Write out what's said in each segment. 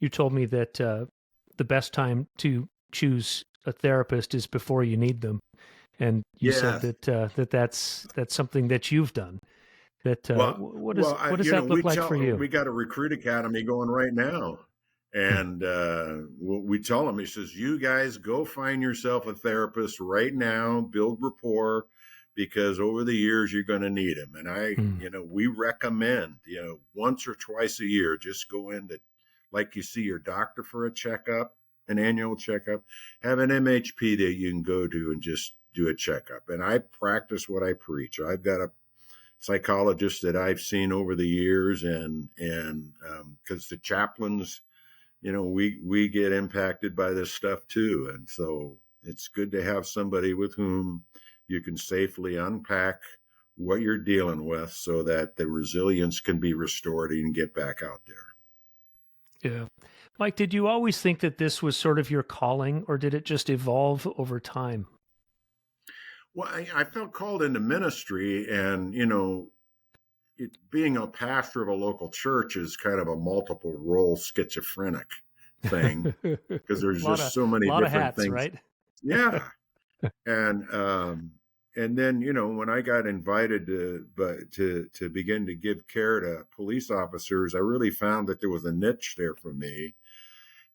you told me that the best time to choose a therapist is before you need them, and you said Yes. that that's something that you've done. That what does that look like for you? we got a recruit academy going right now. And we tell them, he says, you guys go find yourself a therapist right now, build rapport, because over the years you're going to need them. And we recommend, once or twice a year, just go in to, like you see your doctor for a checkup, an annual checkup, have an MHP that you can go to and just do a checkup. And I practice what I preach. I've got a psychologist that I've seen over the years, and because the chaplains, we get impacted by this stuff too. And so it's good to have somebody with whom you can safely unpack what you're dealing with so that the resilience can be restored and get back out there. Yeah. Mike, did you always think that this was sort of your calling, or did it just evolve over time? Well, I felt called into ministry, and, being a pastor of a local church is kind of a multiple role schizophrenic thing, because there's just so many different hats, things. Right? Yeah. And then, when I got invited to begin to give care to police officers, I really found that there was a niche there for me.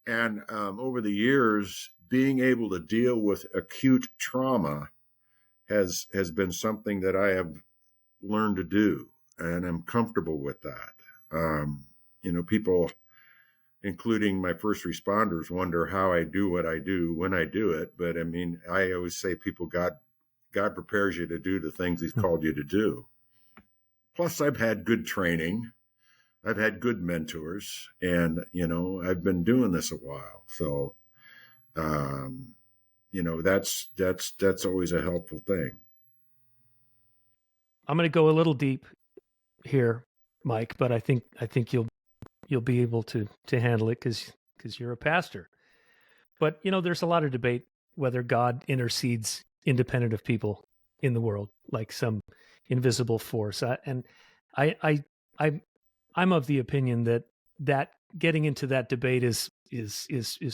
And over the years, being able to deal with acute trauma has been something that I have learned to do, and I'm comfortable with that. People, including my first responders, wonder how I do what I do when I do it. But I mean, I always say God prepares you to do the things he's called you to do. Plus, I've had good training. I've had good mentors, and, I've been doing this a while. So, that's always a helpful thing. I'm going to go a little deep here, Mike, but I think you'll be able to handle it because you're a pastor. But there's a lot of debate whether God intercedes independent of people in the world, like some invisible force. I'm of the opinion that getting into that debate is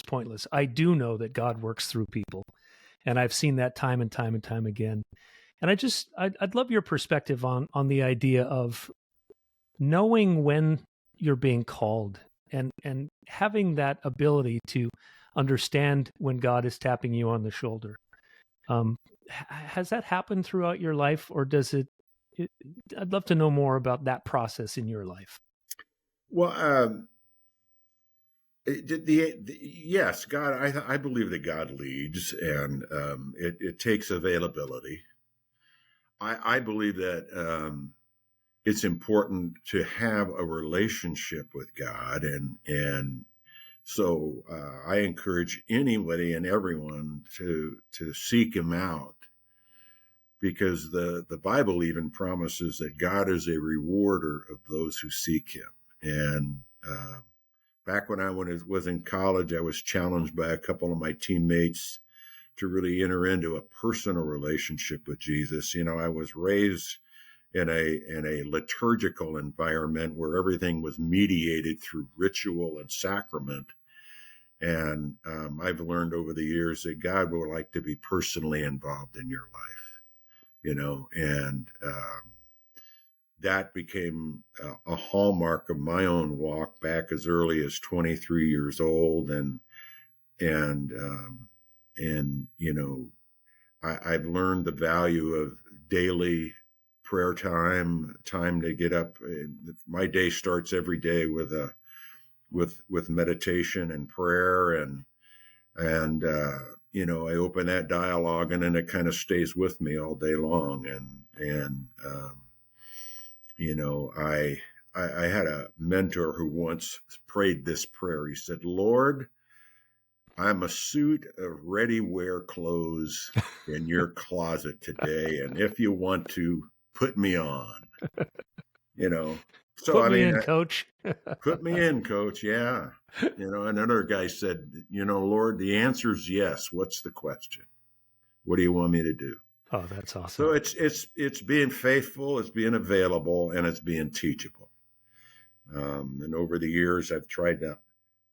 pointless. I do know that God works through people, and I've seen that time and time and time again. And I'd love your perspective on the idea of knowing when you're being called and having that ability to understand when God is tapping you on the shoulder. Has that happened throughout your life, or does it? I'd love to know more about that process in your life. Well, yes, God. I believe that God leads, and it takes availability. I believe that it's important to have a relationship with God, and so I encourage anybody and everyone to seek him out, because the Bible even promises that God is a rewarder of those who seek him. And back when I was in college, I was challenged by a couple of my teammates to really enter into a personal relationship with Jesus. I was raised in a liturgical environment where everything was mediated through ritual and sacrament. And I've learned over the years that God would like to be personally involved in your life, and that became a hallmark of my own walk back as early as 23 years old. I've learned the value of daily prayer time to get up. My day starts every day with meditation and prayer, and I open that dialogue, and then it kind of stays with me all day long. I had a mentor who once prayed this prayer. He said, "Lord, I'm a suit of ready-wear clothes in your closet today, and if you want to, put me on." So put me in, coach. Put me in, coach. Yeah. Another guy said, "Lord, the answer is yes. What's the question? What do you want me to do?" Oh, that's awesome. So it's being faithful, it's being available, and it's being teachable. And over the years, I've tried to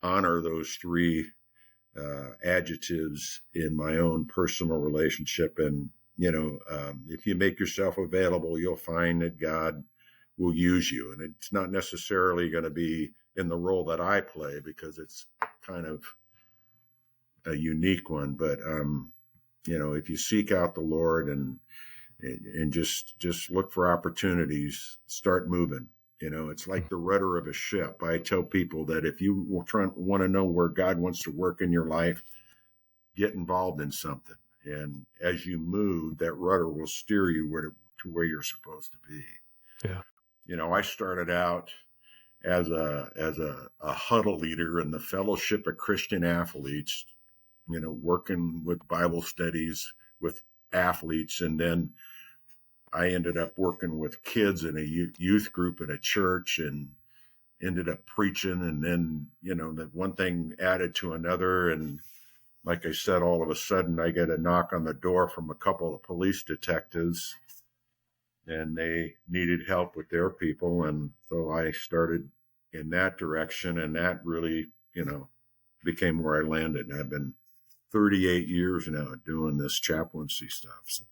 honor those three adjectives in my own personal relationship. And, if you make yourself available, you'll find that God will use you. And it's not necessarily going to be in the role that I play, because it's kind of a unique one. But, if you seek out the Lord and just look for opportunities, start moving. It's like the rudder of a ship. I tell people that if you want to know where God wants to work in your life, get involved in something. And as you move, that rudder will steer you to where you're supposed to be. Yeah. I started out as a huddle leader in the Fellowship of Christian Athletes, working with Bible studies with athletes. And then I ended up working with kids in a youth group at a church, and ended up preaching. And then, that one thing added to another. And like I said, all of a sudden I get a knock on the door from a couple of police detectives, and they needed help with their people. And so I started in that direction, and that really, became where I landed. And I've been 38 years now doing this chaplaincy stuff. So.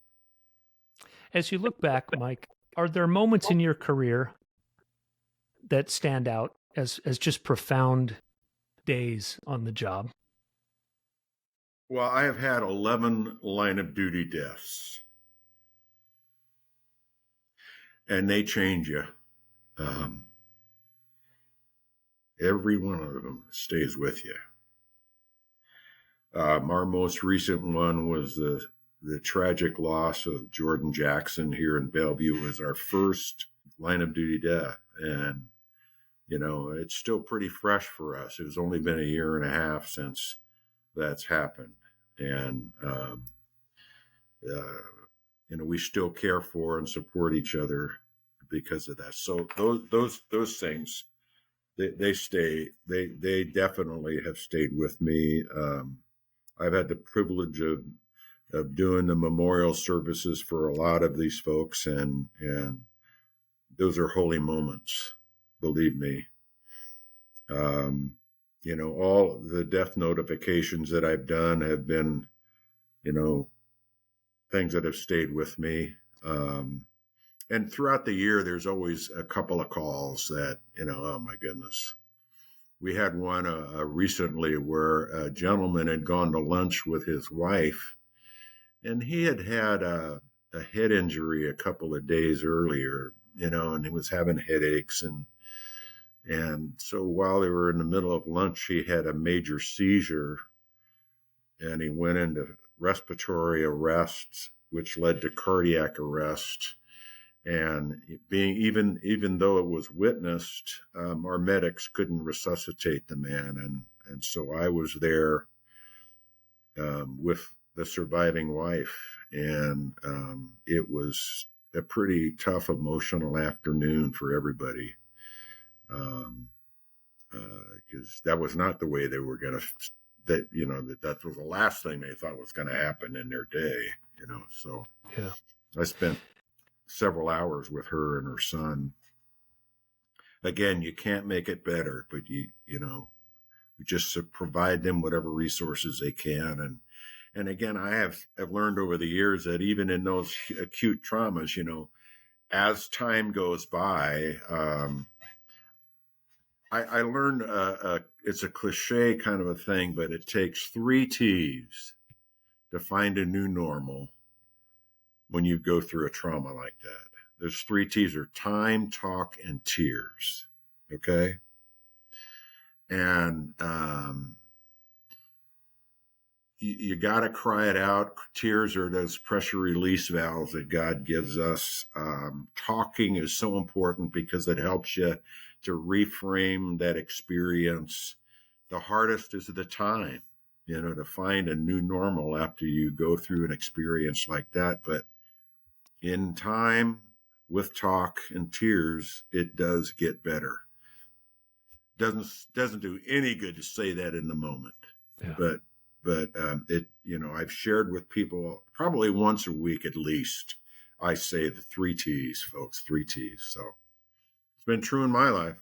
As you look back, Mike, are there moments in your career that stand out as just profound days on the job? Well, I have had 11 line of duty deaths, and they change you. Every one of them stays with you. Our most recent one was the tragic loss of Jordan Jackson here in Bellevue. It was our first line of duty death. And, it's still pretty fresh for us. It's only been a year and a half since that's happened. And, we still care for and support each other because of that. So those things, they definitely have stayed with me. I've had the privilege of doing the memorial services for a lot of these folks, and those are holy moments, believe me. All the death notifications that I've done have been, things that have stayed with me. And throughout the year, there's always a couple of calls that, oh my goodness. We had one recently where a gentleman had gone to lunch with his wife, and he had a head injury a couple of days earlier, and he was having headaches. And so while they were in the middle of lunch, he had a major seizure, and he went into respiratory arrest, which led to cardiac arrest. And even though it was witnessed, our medics couldn't resuscitate the man. And so I was there with the surviving wife. And it was a pretty tough emotional afternoon for everybody. Because that was not the way they were going to, that was the last thing they thought was going to happen in their day, So yeah. I spent several hours with her and her son. Again, you can't make it better, but you just provide them whatever resources they can. And again, I've learned over the years that even in those acute traumas, as time goes by, I learned it's a cliche kind of a thing, but it takes 3 T's to find a new normal when you go through a trauma like that. Those 3 T's are time, talk, and tears. Okay. And you got to cry it out. Tears are those pressure release valves that God gives us. Talking is so important because it helps you to reframe that experience. The hardest is the time, to find a new normal after you go through an experience like that. But in time, with talk and tears, it does get better. Doesn't do any good to say that in the moment. Yeah. But it, I've shared with people probably once a week at least. I say the 3 T's, folks, 3 T's. So it's been true in my life.